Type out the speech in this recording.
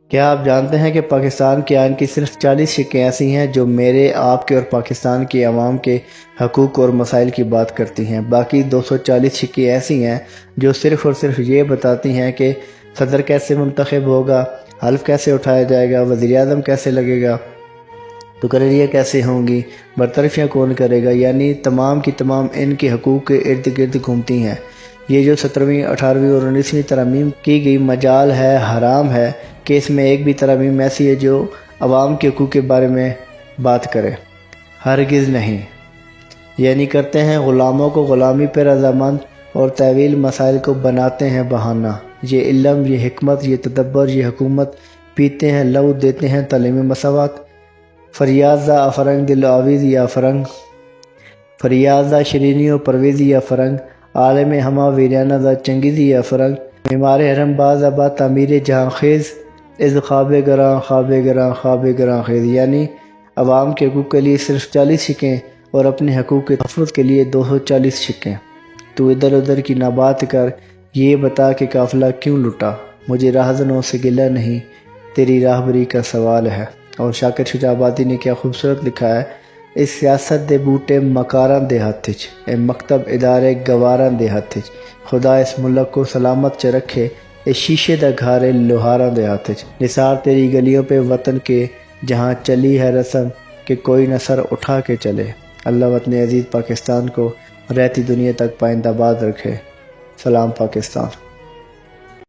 کیا آپ جانتے ہیں کہ پاکستان کے آئین کی صرف 40 شقیں ایسی ہیں جو میرے، آپ کے اور پاکستان کی عوام کے حقوق اور مسائل کی بات کرتی ہیں؟ باقی 240 شقیں ایسی ہیں جو صرف اور صرف یہ بتاتی ہیں کہ صدر کیسے منتخب ہوگا، حلف کیسے اٹھایا جائے گا، وزیر اعظم کیسے لگے گا، تقرریاں کیسے ہوں گی، برطرفیاں کون کرے گا، یعنی تمام کی تمام ان کے حقوق کے ارد گرد گھومتی ہیں۔ یہ جو 17ویں، 18ویں اور 19ویں ترامیم کی گئی مجال ہے، حرام ہے کہ اس میں ایک بھی ترامیم ایسی ہے جو عوام کے حقوق کے بارے میں بات کرے، ہرگز نہیں۔ یعنی کرتے ہیں غلاموں کو غلامی پہ رضامند اور طویل مسائل کو بناتے ہیں بہانہ۔ یہ علم، یہ حکمت، یہ تدبر، یہ حکومت پیتے ہیں لو، دیتے ہیں تعلیم مساوات۔ فریاد زا افرنگ دل آویز یا فرنگ، فریاد زا شیرینی و پرویزی یا فرنگ، عالم ہما ویرانہ زا چنگیزی یا فرنگ، معمار حرم باز آباد تعمیر جہاں خیز، از خواب گراں خواب گراں خواب گراں خیز۔ یعنی عوام کے حقوق کے لیے صرف 40 شقیں اور اپنے حقوق کے تحفظ کے لیے 240 شقیں۔ تو ادھر ادھر کی نہ بات کر، یہ بتا کہ قافلہ کیوں لٹا، مجھے راہزنوں سے گلہ نہیں، تیری راہبری کا سوال ہے۔ اور شاکر شجاع آبادی نے کیا خوبصورت لکھا ہے، اس سیاست دے بوٹے مکاراں دے ہاتھ وچ، اے مکتب ادارے گواراں دے ہاتھ وچ، خدا اس ملک کو سلامت چ رکھے، اے شیشے دا گھارے لوہاراں دے ہاتھ وچ۔ نثار تیری گلیوں پہ وطن کے، جہاں چلی ہے رسم کہ کوئی نہ سر اٹھا کے چلے۔ اللہ وطن عزیز پاکستان کو رہتی دنیا تک پائندہ باد رکھے۔ سلام پاکستان۔